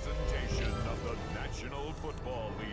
presentation of the National Football League.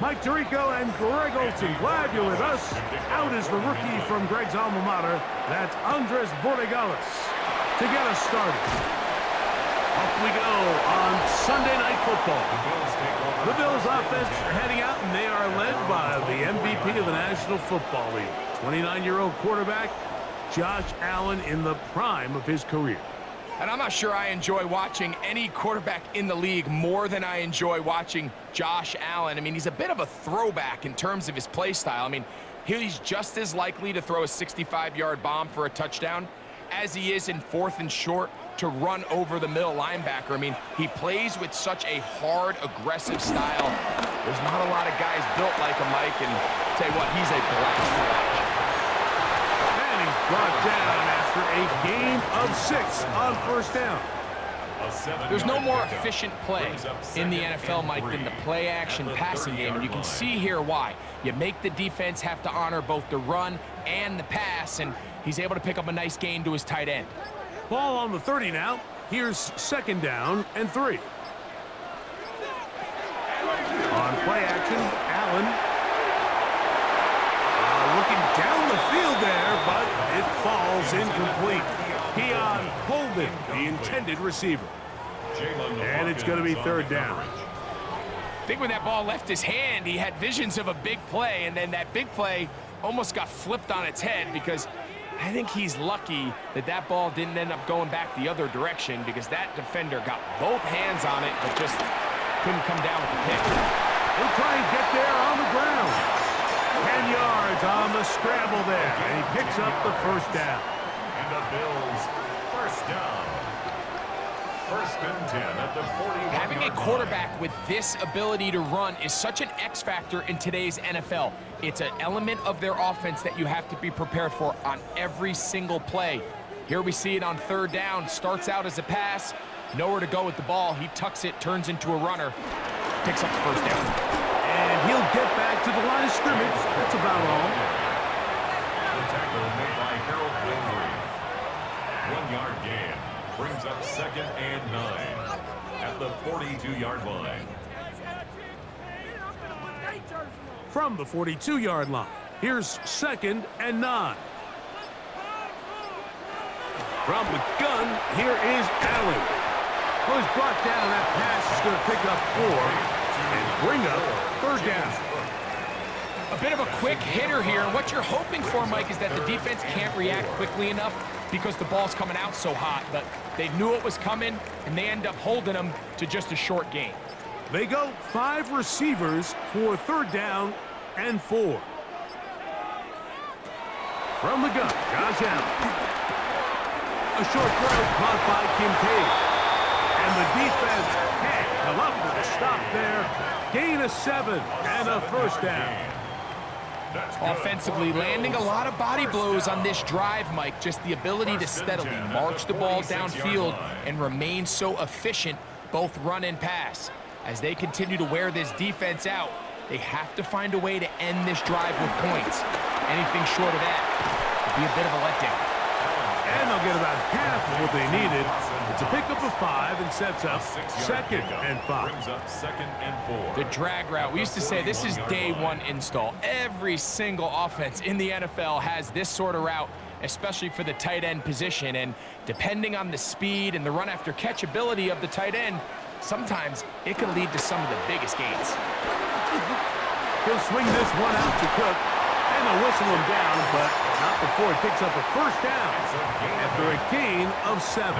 Mike Tirico and Greg Olson, glad you're with us. Out is the rookie from Greg's alma mater. That's Andres Borregales to get us started. Off we go on Sunday Night Football. The Bills offense heading out, and they are led by the MVP of the National Football League, 29-year-old quarterback Josh Allen in the prime of his career. And I'm not sure I enjoy watching any quarterback in the league more than I enjoy watching Josh Allen. I mean, he's a bit of a throwback in terms of his play style. I mean, he's just as likely to throw a 65-yard bomb for a touchdown as he is in 4th and short to run over the middle linebacker. I mean, he plays with such a hard, aggressive style. There's not a lot of guys built like him, Mike, and I'll tell you what, he's a blast to watch. And he's brought down after a gain of 6 on 1st down. There's no more efficient play in the NFL, Mike, than the play-action passing game, and you can see here why. You make the defense have to honor both the run and the pass, and he's able to pick up a nice gain to his tight end. Ball on the 30 now. Here's 2nd down and 3. On play action, Allen. Looking down the field there, but it falls incomplete. Keon Coleman, the intended receiver. And it's going to be 3rd down. I think when that ball left his hand, he had visions of a big play, and then that big play almost got flipped on its head, because I think he's lucky that that ball didn't end up going back the other direction, because that defender got both hands on it but just couldn't come down with the pick. He'll try and get there on the ground. 10 yards on the scramble there, and he picks up the 1st down. And the Bills, 1st down. 1st and 10 at the 41-yard line. Having a quarterback with this ability to run is such an X factor in today's NFL. It's an element of their offense that you have to be prepared for on every single play. Here we see it on 3rd down. Starts out as a pass, nowhere to go with the ball. He tucks it, turns into a runner, picks up the 1st down. And he'll get back to the line of scrimmage. That's about all. The tackle made by Harold Landry. 1-yard gain. Brings up 2nd and 9 at the 42-yard line. From the 42-yard line, here's 2nd and 9. From the gun, here is Allen. Who's brought down. That pass is going to pick up 4 and bring up 3rd down. A bit of a quick hitter here. What you're hoping for, Mike, is that the defense can't react quickly enough because the ball's coming out so hot. But they knew it was coming, and they end up holding them to just a short gain. They go 5 receivers for 3rd down and 4. From the gun, Josh Allen. A short throw caught by Kincaid. And the defense can't come up with a stop there. Gain of 7 and a 1st down. Offensively, landing a lot of body blows on this drive, Mike. Just the ability to steadily march the ball downfield and remain so efficient, both run and pass. As they continue to wear this defense out, they have to find a way to end this drive with points. Anything short of that would be a bit of a letdown. And they'll get about half of what they needed. It's a pickup of 5 and sets up 2nd and 5. Brings up 2nd and 4. The drag route, we used to say this is day 1 install. Every single offense in the NFL has this sort of route, especially for the tight end position. And depending on the speed and the run after catch ability of the tight end, sometimes it can lead to some of the biggest gains. He'll swing this one out to Cook, and they'll whistle him down, but not before he picks up a first down after a gain of 7.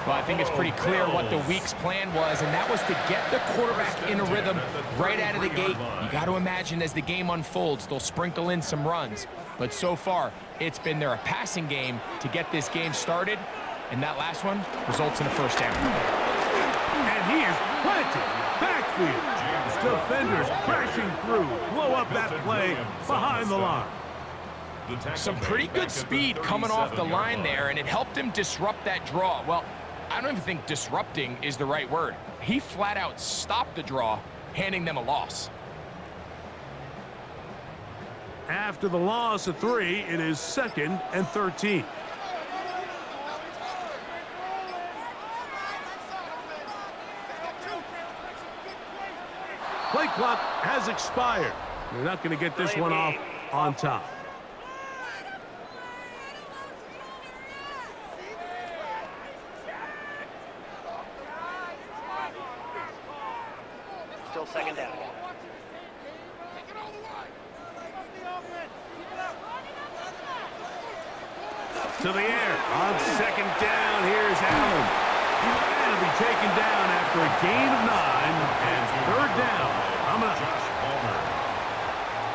Well, I think it's pretty clear what the week's plan was, and that was to get the quarterback in a rhythm right out of the gate. You got to imagine as the game unfolds, they'll sprinkle in some runs. But so far, it's been their passing game to get this game started, and that last one results in a first down. And he is planted in the backfield. Defenders crashing through, blow up that play behind the line. Some pretty good speed coming off the line there, and it helped him disrupt that draw. Well, I don't even think disrupting is the right word. He flat out stopped the draw, handing them a loss. After the loss of 3, it is 2nd and 13. Play clock has expired. They're not going to get this one off on top. Still second down. To the air on 2nd down. Here's Allen. And he'll be taken down after a gain of 9 and 3rd down. Coming up. Josh Palmer.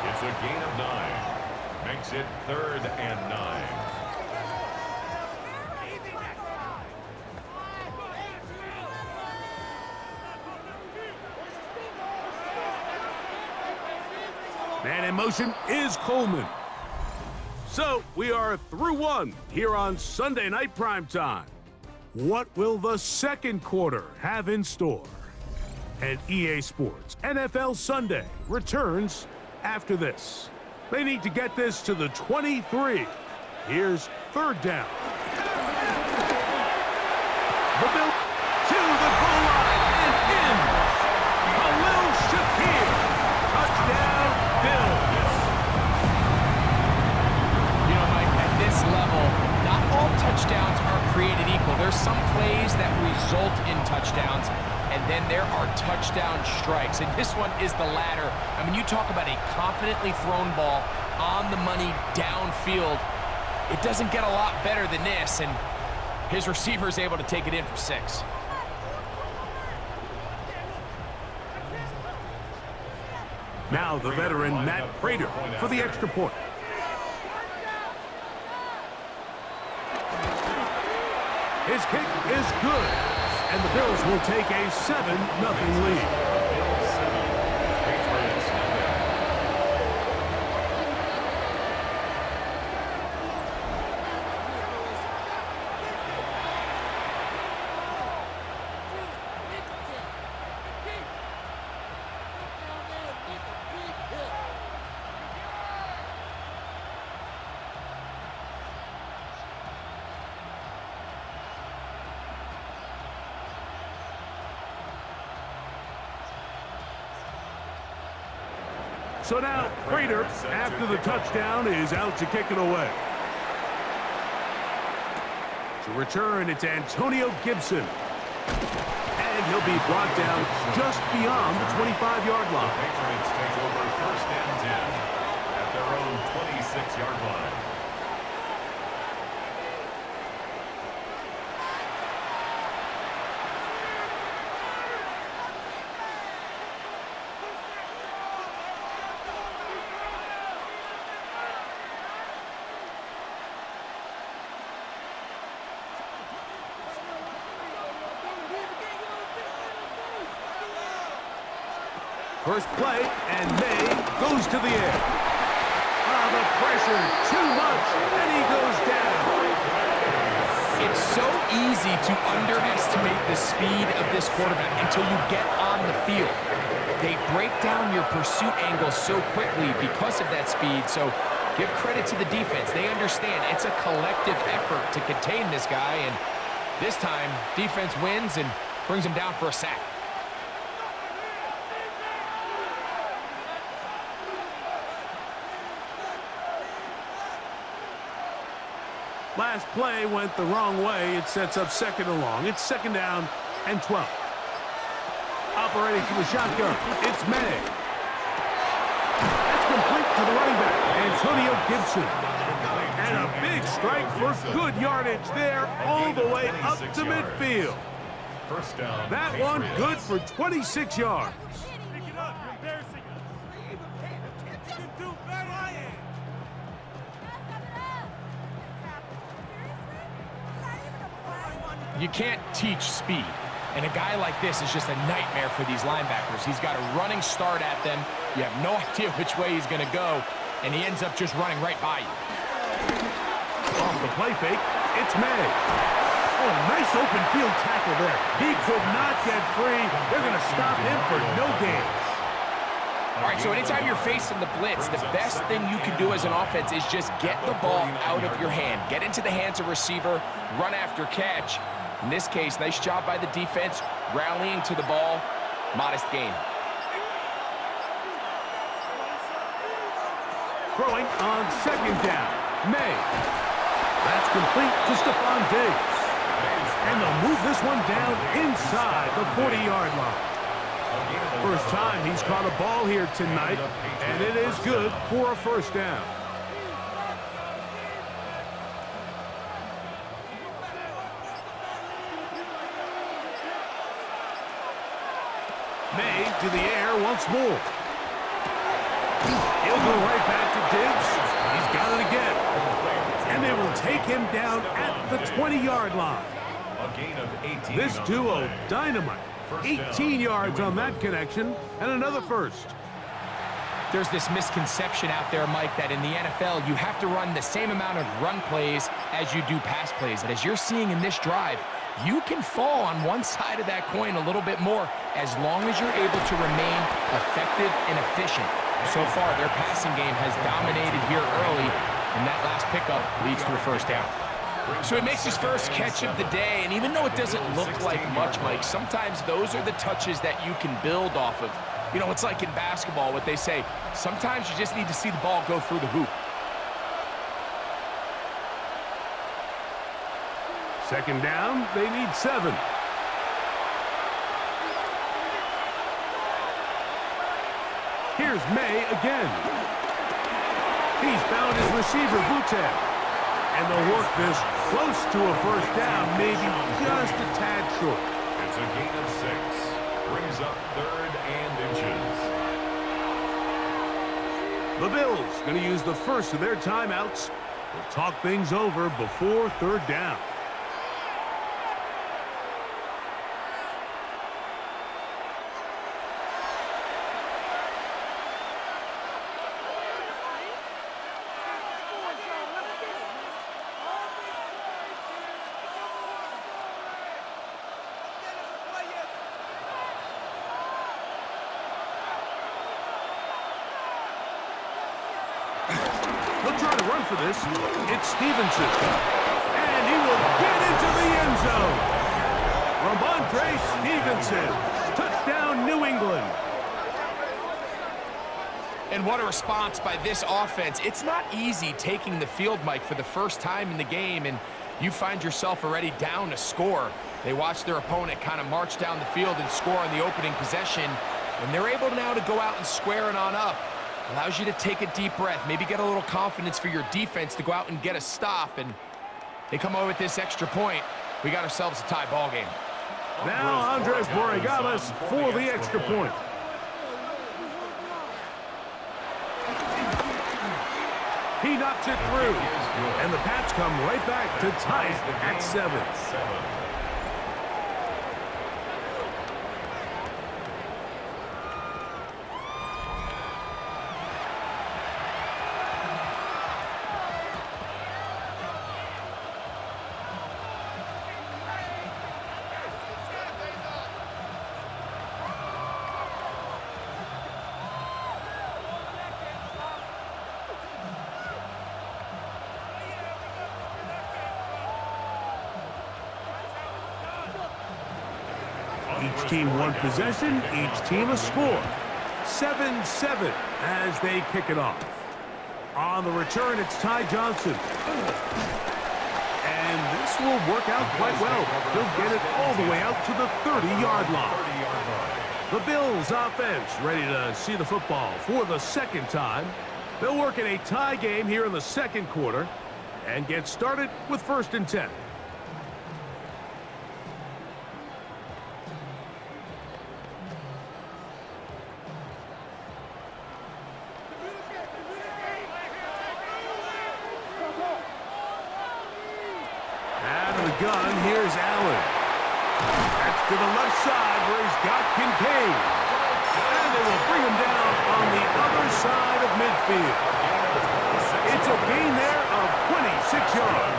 It's a gain of 9. Makes it 3rd and 9. Man in motion is Coleman. So we are through 1 here on Sunday Night Primetime. What will the second quarter have in store? And EA Sports NFL Sunday returns after this. They need to get this to the 23. Here's 3rd down. The Bill to the goal line and in. Khalil Shakir. Touchdown, Bills. You know, Mike, at this level, not all touchdowns are created equal. There's some plays that result in touchdowns, and then there are touchdown strikes. And this one is the latter. I mean, you talk about a confidently thrown ball on the money downfield. It doesn't get a lot better than this, and his receiver is able to take it in for 6. Now the veteran Matt Prater for the extra point. His kick is good, and the Bills will take a 7-0 lead. So now, Prater, after the touchdown, is out to kick it away. To return, it's Antonio Gibson. And he'll be brought down just beyond the 25-yard line. The Patriots take over 1st and 10 at their own 26-yard line. First play, and May goes to the air. The pressure, too much, and he goes down. It's so easy to underestimate the speed of this quarterback until you get on the field. They break down your pursuit angles so quickly because of that speed, so give credit to the defense. They understand it's a collective effort to contain this guy, and this time, defense wins and brings him down for a sack. Last play went the wrong way. It sets up second and long. It's second down and 12. Operating from the shotgun, it's May. That's complete to the running back, Antonio Gibson. And a big strike for good yardage there all the way up to midfield. First down. That one good for 26 yards. You can't teach speed. And a guy like this is just a nightmare for these linebackers. He's got a running start at them. You have no idea which way he's going to go, and he ends up just running right by you. Off the play fake, it's May. Oh, nice open field tackle there. He could not get free. They're going to stop him for no gain. All right, so anytime you're facing the blitz, the best thing you can do as an offense is just get the ball out of your hand. Get into the hands of receiver, run after catch. In this case, nice job by the defense, rallying to the ball. Modest gain. Throwing on second down. May. That's complete to Stephon Diggs. And they'll move this one down inside the 40-yard line. First time he's caught a ball here tonight, and it is good for a first down. May to the air once more. He'll go right back to Diggs. He's got it again. And they will take him down at the 20-yard line. This duo, dynamite. 18 yards on that connection, and another first. There's this misconception out there, Mike, that in the NFL, you have to run the same amount of run plays as you do pass plays. And as you're seeing in this drive, you can fall on one side of that coin a little bit more as long as you're able to remain effective and efficient. So far, their passing game has dominated here early, and that last pickup leads to a first down. So he makes his first catch of the day, and even though it doesn't look like much, Mike, sometimes those are the touches that you can build off of. You know, it's like in basketball, what they say, sometimes you just need to see the ball go through the hoop. Second down, they need 7. Here's May again. He's found his receiver, Boutte. And they'll work this close to a first down, maybe just a tad short. It's a gain of 6. Brings up 3rd and inches. The Bills going to use the first of their timeouts. They'll talk things over before third down. They'll try to run for this. It's Stevenson. And he will get into the end zone. Ramondre Stevenson. Touchdown, New England. And what a response by this offense. It's not easy taking the field, Mike, for the first time in the game, and you find yourself already down a score. They watch their opponent kind of march down the field and score on the opening possession, and they're able now to go out and square it on up. Allows you to take a deep breath, maybe get a little confidence for your defense to go out and get a stop, and they come over with this extra point. We got ourselves a tie ball game. Now Andres Borregales for the extra point. He knocks it through, and the Pats come right back to tie it at 7. Each team one possession, each team a score. 7-7 as they kick it off. On the return, it's Ty Johnson. And this will work out quite well. He'll get it all the way out to the 30-yard line. The Bills offense ready to see the football for the second time. They'll work in a tie game here in the second quarter and get started with 1st and 10. Out of the gun, here's Allen. That's to the left side where he's got Kincaid. And they will bring him down on the other side of midfield. It's a gain there of 26 yards.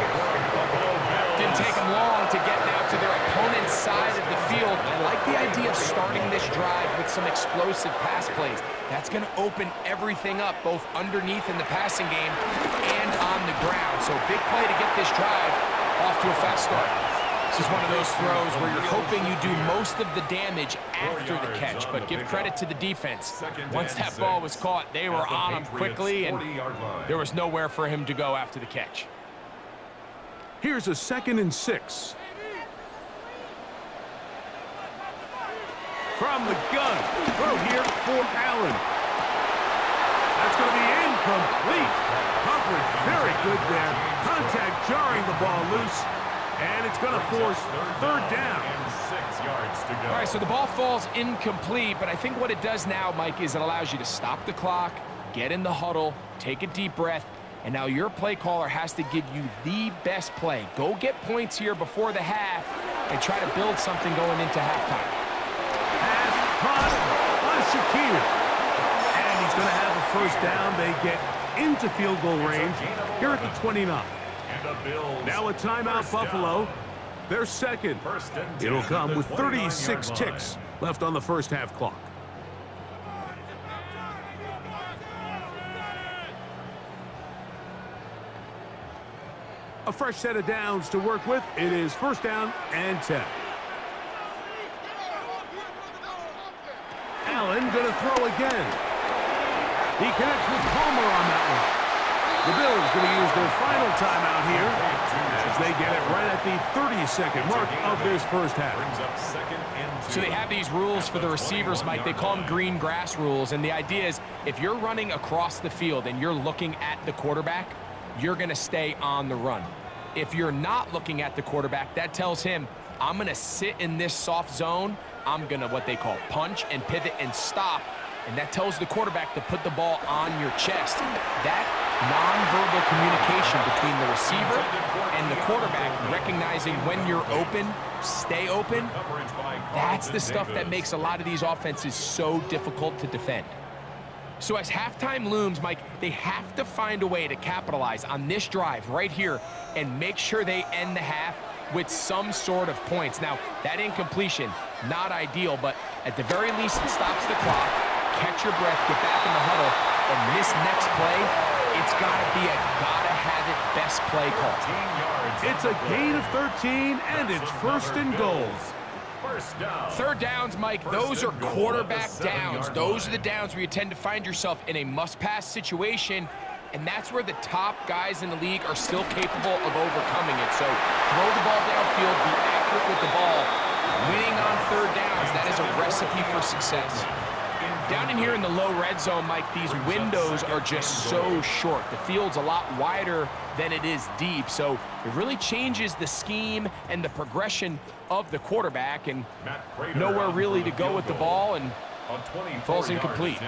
Didn't take them long to get now to their opponent's side of the field. I like the idea of starting this drive with some explosive pass plays. That's going to open everything up, both underneath in the passing game and on the ground. So big play to get this drive off to a fast start. This is one of those throws where you're hoping you do most of the damage after the catch, but give credit to the defense. Once that ball was caught, they were on him quickly, and there was nowhere for him to go after the catch. Here's a 2nd and 6. From the gun, throw here for Allen. That's going to be incomplete. Coverage very good there. Contact jarring the ball loose. And it's going to force 3rd down. And 6 yards to go. All right, so the ball falls incomplete, but I think what it does now, Mike, is it allows you to stop the clock, get in the huddle, take a deep breath, and now your play caller has to give you the best play. Go get points here before the half and try to build something going into halftime. Pass, caught by Shakir. And he's going to have a 1st down. They get into field goal range here at the 29. Now a timeout, Buffalo. Their second. It'll come with 36 ticks left on the 1st half clock. A fresh set of downs to work with. It is 1st down and 10. Allen going to throw again. He connects with Palmer on that one. The Bills going to use their final timeout here as they get it right at the 30-second mark of this 1st half. So they have these rules for the receivers, Mike. They call them green grass rules, and the idea is if you're running across the field and you're looking at the quarterback, you're going to stay on the run. If you're not looking at the quarterback, that tells him, I'm going to sit in this soft zone. I'm going to what they call punch and pivot and stop. And that tells the quarterback to put the ball on your chest. That nonverbal communication between the receiver and the quarterback, recognizing when you're open, stay open, that's the stuff that makes a lot of these offenses so difficult to defend. So as halftime looms, Mike, they have to find a way to capitalize on this drive right here and make sure they end the half with some sort of points. Now, that incompletion, not ideal, but at the very least, it stops the clock. Catch your breath, get back in the huddle, and this next play, it's got to be a gotta-have-it best play call. It's a gain of 13, and it's 1st and goal. 3rd downs, Mike, those are quarterback downs. Those are the downs where you tend to find yourself in a must-pass situation, and that's where the top guys in the league are still capable of overcoming it. So throw the ball downfield, be accurate with the ball. Winning on 3rd downs, that is a recipe for success. Down in here in the low red zone, Mike, these windows are just so short. The field's a lot wider than it is deep, so it really changes the scheme and the progression of the quarterback, and nowhere really to go with the ball, and falls incomplete.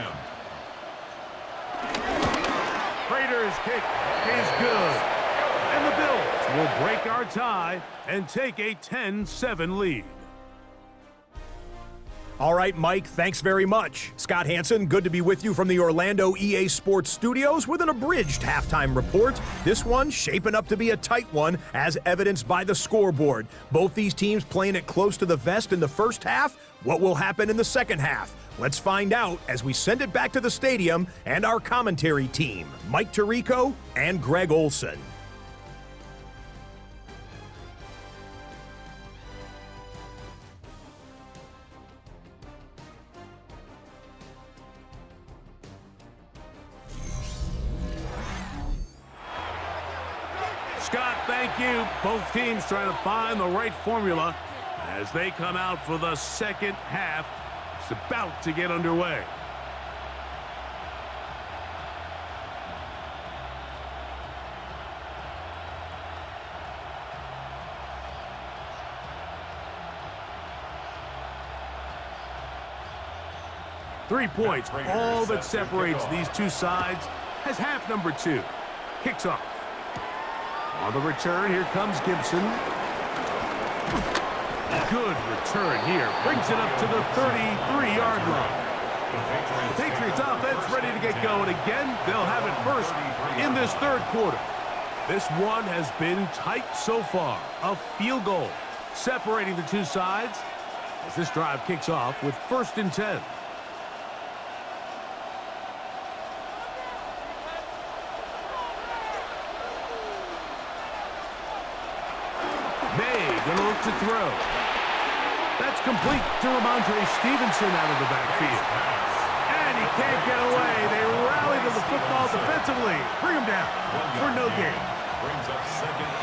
Prater's kick is good, and the Bills will break our tie and take a 10-7 lead. All right, Mike, thanks very much. Scott Hansen, good to be with you from the Orlando EA Sports Studios with an abridged halftime report. This one shaping up to be a tight one, as evidenced by the scoreboard. Both these teams playing it close to the vest in the 1st half. What will happen in the 2nd half? Let's find out as we send it back to the stadium and our commentary team, Mike Tirico and Greg Olson. Scott, thank you. Both teams trying to find the right formula as they come out for the second half. It's about to get underway. Three points, all that separates these two sides as half number 2 kicks off. On the return, here comes Gibson. Good return here. Brings it up to the 33-yard line. The Patriots offense ready to get going again. They'll have it first in this third quarter. This one has been tight so far. A field goal separating the two sides as this drive kicks off with 1st and 10. Gonna look to throw. That's complete to Ramondre Stevenson out of the backfield. And he can't get away. They rally to the football defensively. Bring him down for no gain.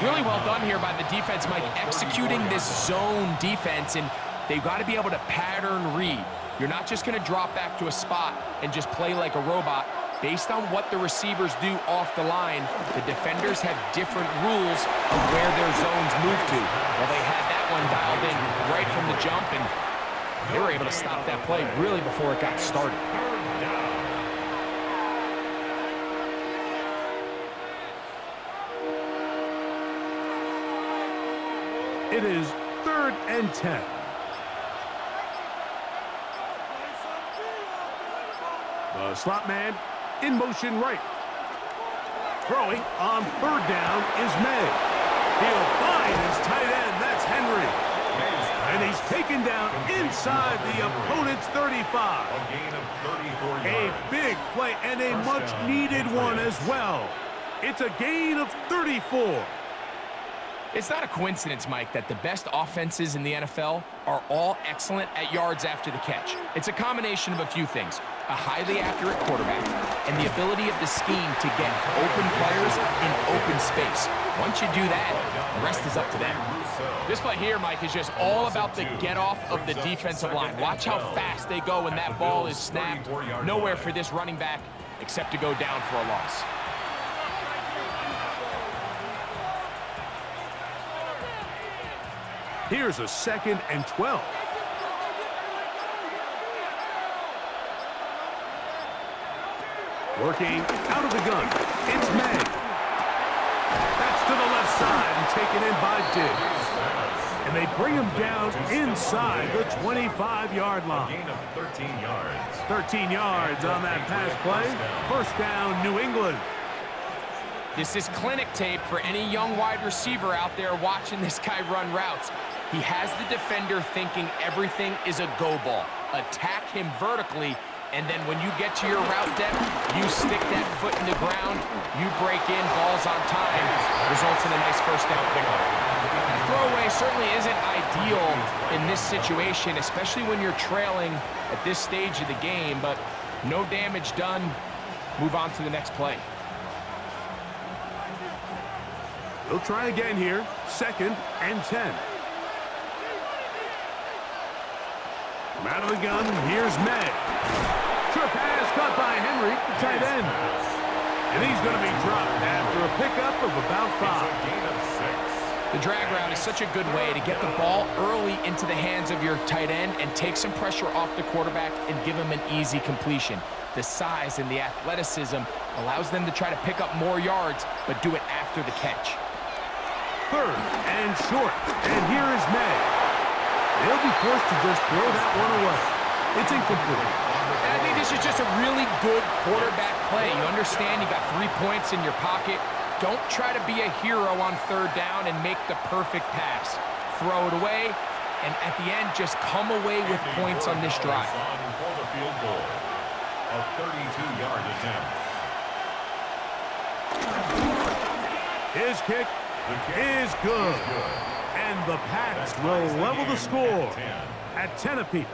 Really well done here by the defense, Mike, executing this zone defense, and they've got to be able to pattern read. You're not just going to drop back to a spot and just play like a robot. Based on what the receivers do off the line, the defenders have different rules of where their zones move to. Well, they had that one dialed in right from the jump, and they were able to stop that play really before it got started. It is 3rd and 10. The slot man in motion right. Throwing on 3rd down is May. He'll find his tight end. That's Henry. And he's taken down inside the opponent's 35. A gain of 34 yards. A big play and a much-needed one as well. It's a gain of 34. It's not a coincidence, Mike, that the best offenses in the NFL are all excellent at yards after the catch. It's a combination of a few things. A highly accurate quarterback and the ability of the scheme to get open players in open space. Once you do that, the rest is up to them. This play here, Mike, is just all about the get-off of the defensive line. Watch how fast they go when that ball is snapped. Nowhere for this running back except to go down for a loss. Here's a 2nd and 12. Working out of the gun. It's May. That's to the left side and taken in by Diggs. And they bring him down inside the 25-yard line. Gain of 13 yards. 13 yards on that pass play. 1st down, New England. This is clinic tape for any young wide receiver out there watching this guy run routes. He has the defender thinking everything is a go ball. Attack him vertically, and then when you get to your route depth, you stick that foot in the ground, you break in, balls on time, results in a nice 1st down pickup. The throwaway certainly isn't ideal in this situation, especially when you're trailing at this stage of the game, but no damage done. Move on to the next play. He'll try again here. 2nd and 10. From out of the gun, here's May. Short pass caught by Henry, the tight end. And he's going to be dropped after a pickup of about 5. Gain of 6. The drag route is such a good way to get the ball early into the hands of your tight end and take some pressure off the quarterback and give him an easy completion. The size and the athleticism allows them to try to pick up more yards, but do it after the catch. 3rd and short. And here is May. They'll be forced to just throw that one away. It's incomplete. And I think this is just a really good quarterback play. You understand you got 3 points in your pocket. Don't try to be a hero on 3rd down and make the perfect pass. Throw it away, and at the end, just come away with points on this drive. For the field goal. A 32-yard attempt. His kick is good. And the Pats will level the score at 10 apiece.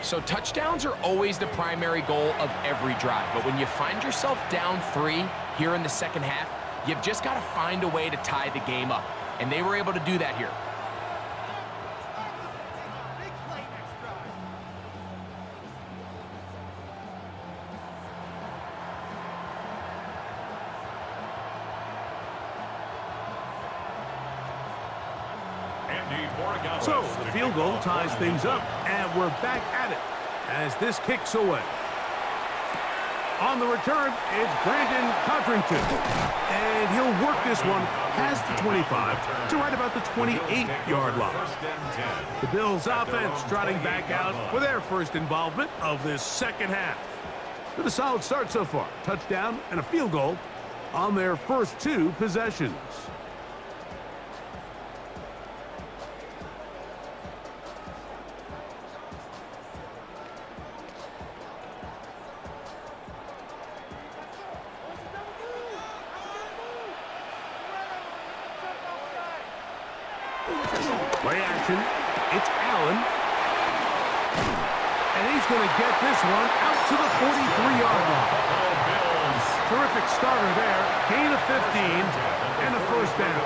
So touchdowns are always the primary goal of every drive. But when you find yourself down 3 here in the second half, You've just got to find a way to tie the game up, and they were able to do that here. So the field goal ties things up, and we're back at it as this kicks away. On the return, it's Brandon Codrington, and he'll work this one past the 25 to right about the 28-yard line. The Bills offense trotting back out for their first involvement of this second half. With a solid start so far, touchdown and a field goal on their first 2 possessions. Play action. It's Allen. And he's going to get this one out to the 43-yard line. Terrific starter there. Gain of 15 and a first down.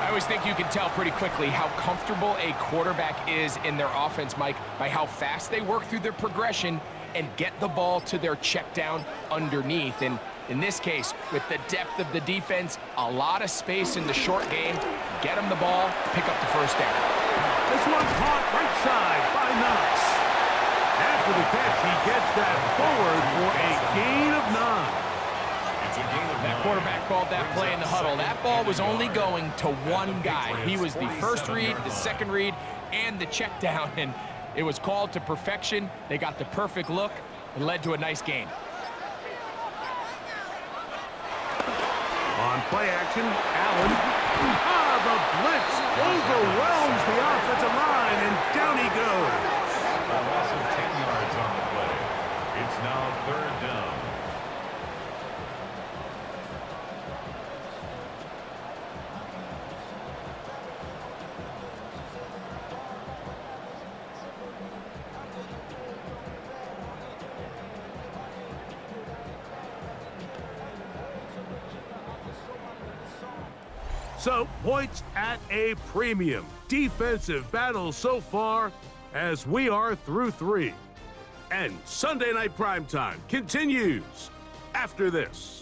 I always think you can tell pretty quickly how comfortable a quarterback is in their offense, Mike, by how fast they work through their progression and get the ball to their check down underneath. And in this case, with the depth of the defense, a lot of space in the short game, get them the ball, pick up the first down. This one caught right side by Knox. After the catch, he gets that forward for a gain of 9. That quarterback called that play in the huddle. That ball was only going to one guy. He was the first read, the second read, and the check down, and it was called to perfection. They got the perfect look and led to a nice gain. On play action, Allen. The blitz overwhelms the offensive line, and down he goes. A loss of 10 yards on the play. It's now 3rd down. So, points at a premium. Defensive battle so far as we are through 3. And Sunday Night Primetime continues after this.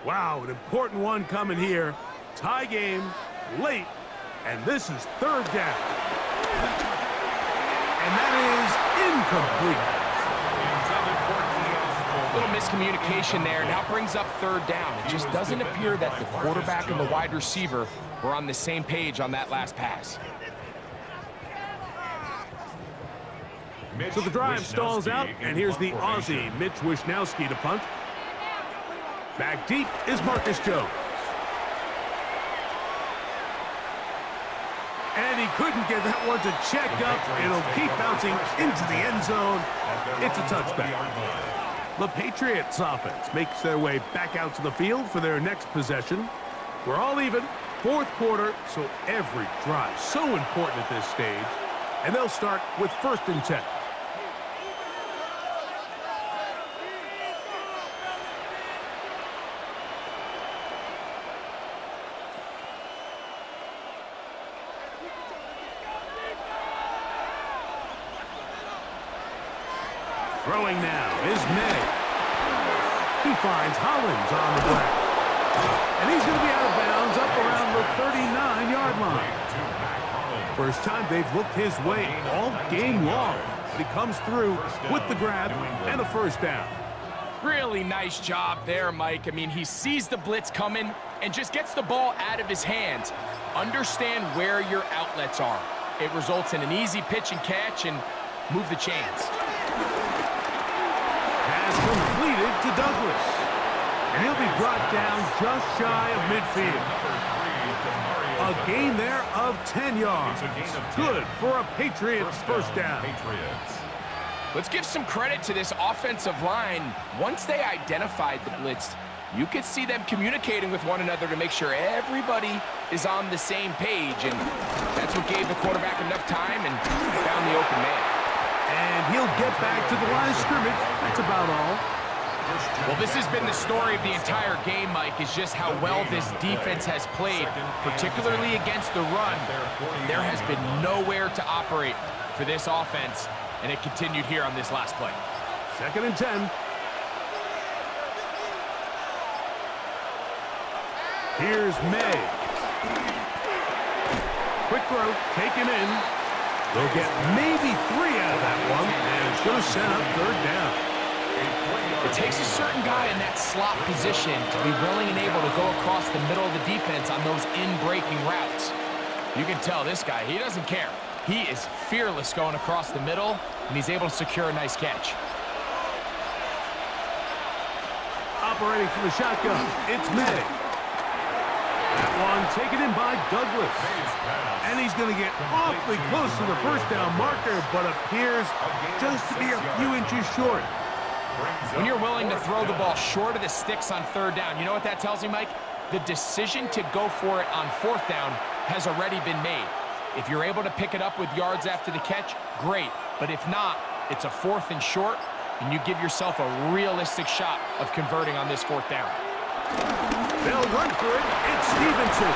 Wow, an important one coming here. Tie game, late, and this is 3rd down. And that is incomplete. A little miscommunication there, and now brings up 3rd down. It just doesn't appear that the quarterback and the wide receiver were on the same page on that last pass. So the drive stalls out, and here's the Aussie, Mitch Wishnowsky, to punt. Back deep is Marcus Jones. And he couldn't get that one to check up. It'll keep bouncing into the end zone. It's a touchback. The Patriots offense makes their way back out to the field for their next possession. We're all even, 4th quarter, so every drive so important at this stage. And they'll start with 1st and 10. Throwing now is May. He finds Hollins on the ground. And he's going to be out of bounds up around the 39-yard line. First time they've looked his way all game long. But he comes through with the grab and a first down. Really nice job there, Mike. I mean, he sees the blitz coming and just gets the ball out of his hands. Understand where your outlets are. It results in an easy pitch and catch and move the chains. Pass completed to Douglas. And he'll be brought down just shy of midfield. A gain there of 10 yards. Good for a Patriots first down. Let's give some credit to this offensive line. Once they identified the blitz, you could see them communicating with one another to make sure everybody is on the same page, and that's what gave the quarterback enough time and found the open man. And he'll get back to the line of scrimmage. That's about all. Well, this has been the story of the entire game, Mike, is just how well this defense has played, particularly against the run. There has been nowhere to operate for this offense, and it continued here on this last play. 2nd and 10. Here's May. Quick throw, taken in. They'll get maybe 3 out of that one, and it's going to set up 3rd down. It takes a certain guy in that slot position to be willing and able to go across the middle of the defense on those in-breaking routes. You can tell this guy, he doesn't care. He is fearless going across the middle, and he's able to secure a nice catch. Operating from the shotgun, it's May. That one taken in by Douglas. And he's going to get awfully close to the first down marker, but appears just to be a few inches short. When you're willing to throw the ball short of the sticks on 3rd down, you know what that tells me, Mike? The decision to go for it on 4th down has already been made. If you're able to pick it up with yards after the catch, great. But if not, it's a 4th and short, and you give yourself a realistic shot of converting on this 4th down. They'll run for it. It's Stevenson.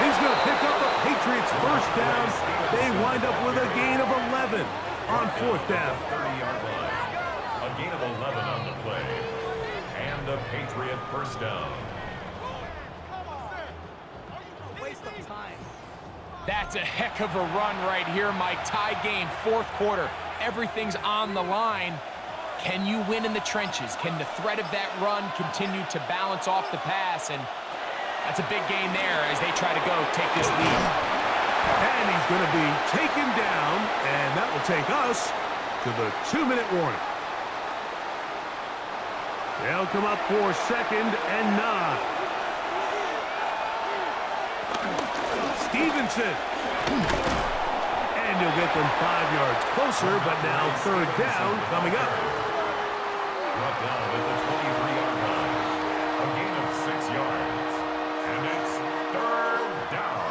He's going to pick up a Patriots first down. They wind up with a gain of 11 on 4th down. 30-yard line. A gain of 11 on the play. And a Patriot first down. Waste of time. That's a heck of a run right here, Mike. Tie game, 4th quarter. Everything's on the line. Can you win in the trenches? Can the threat of that run continue to balance off the pass? And that's a big gain there as they try to go take this lead. And he's going to be taken down, and that will take us to the 2-minute warning. They'll come up for 2nd and 9. Stevenson. And you'll get them 5 yards closer, but now 3rd down coming up. Brought down at the 23-yard line. A gain of 6 yards. And it's 3rd down.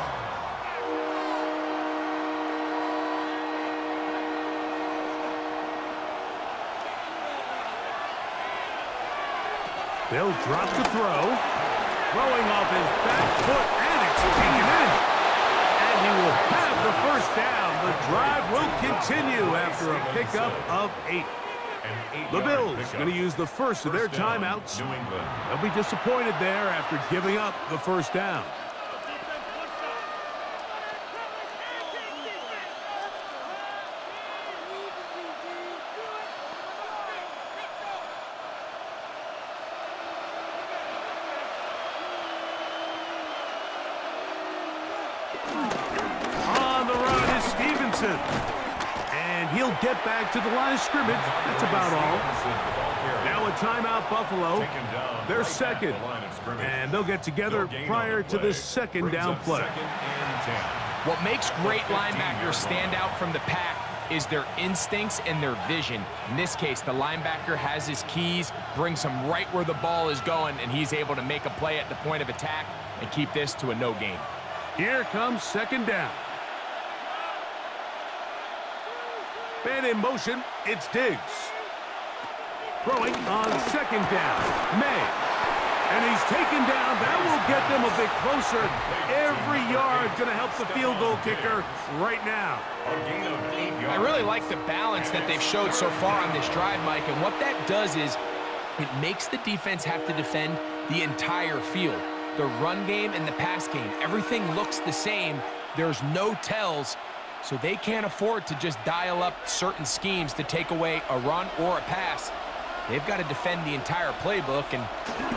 They'll drop the throw. Throwing off his back foot, and it's taken in. And he will have the first down. The drive will continue after a pickup of 8. The Bills going to use the first of their timeouts. They'll be disappointed there after giving up the first down. On the run is Stevenson. And he'll get back to the line of scrimmage. That's about all. Now a timeout, Buffalo. They're 2nd. And they'll get together prior to this 2nd down play. What makes great linebackers stand out from the pack is their instincts and their vision. In this case, the linebacker has his keys, brings him right where the ball is going, and he's able to make a play at the point of attack and keep this to a no gain. Here comes 2nd down. Man in motion, it's Diggs. Throwing on 2nd down, May. And he's taken down. That will get them a bit closer. Every yard going to help the field goal kicker right now. I really like the balance that they've showed so far on this drive, Mike, and what that does is it makes the defense have to defend the entire field. The run game and the pass game, everything looks the same. There's no tells, so they can't afford to just dial up certain schemes to take away a run or a pass. They've got to defend the entire playbook, and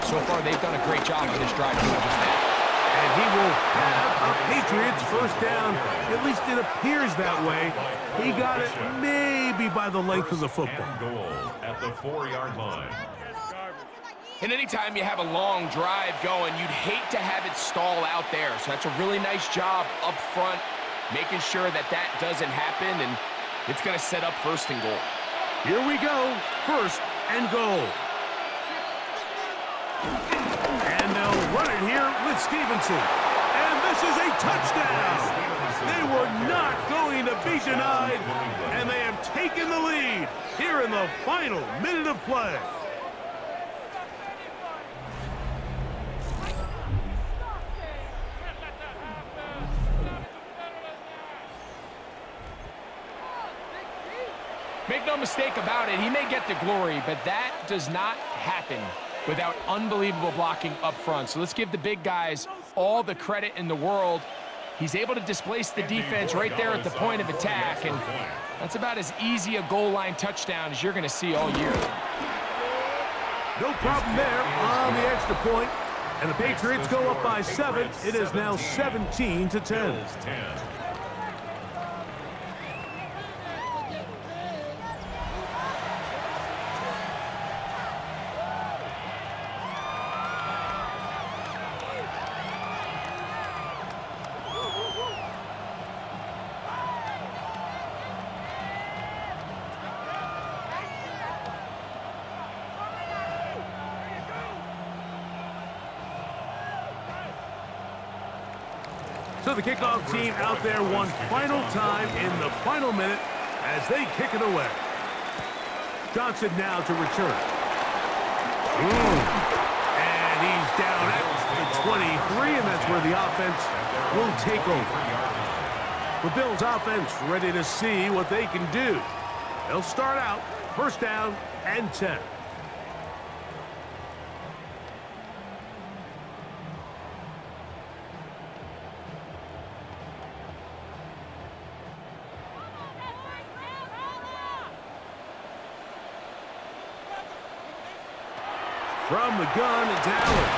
so far they've done a great job on this drive doing just that. And he will have a Patriots first down. At least it appears that way. He got it maybe by the length of the football. Goal at the 4-yard line. And anytime you have a long drive going, you'd hate to have it stall out there. So that's a really nice job up front, making sure that that doesn't happen, and it's going to set up 1st and goal. Here we go, 1st and goal. And they'll run it here with Stevenson. And this is a touchdown. They were not going to be denied, and they have taken the lead here in the final minute of play. Make no mistake about it, he may get the glory, but that does not happen without unbelievable blocking up front. So let's give the big guys all the credit in the world. He's able to displace the defense right there at the point of attack, and that's about as easy a goal line touchdown as you're going to see all year. No problem there on the extra point, and the Patriots go up by 7. It is now 17-10. So the kickoff team out there one final time in the final minute as they kick it away. Johnson now to return. And he's down at the 23, and that's where the offense will take over. The Bills offense ready to see what they can do. They'll start out 1st down and 10. From the gun, it's Allen.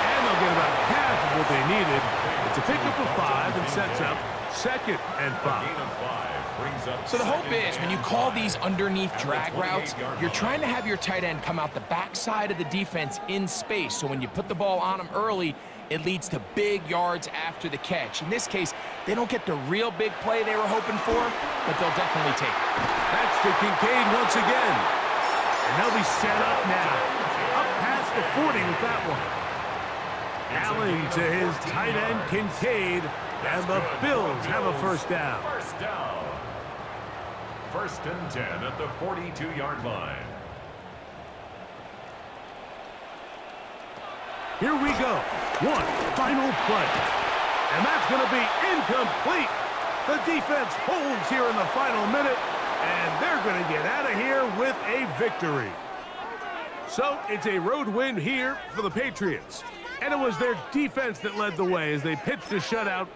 And they'll get about half of what they needed. It's a pickup of 5 and sets up 2nd and 5. So the hope is when you call these underneath drag routes, you're trying to have your tight end come out the backside of the defense in space. So when you put the ball on him early, it leads to big yards after the catch. In this case, they don't get the real big play they were hoping for, but they'll definitely take it. That's to Kincaid once again. And they'll be set up now. Up past the 40 with that one. Allen to his tight end, Kincaid, and the Bills have a 1st down. 1st down. 1st and 10 at the 42-yard line. Here we go. One final play. And that's going to be incomplete. The defense holds here in the final minute, and they're going to get out of here with a victory. So it's a road win here for the Patriots. And it was their defense that led the way as they pitched a shutout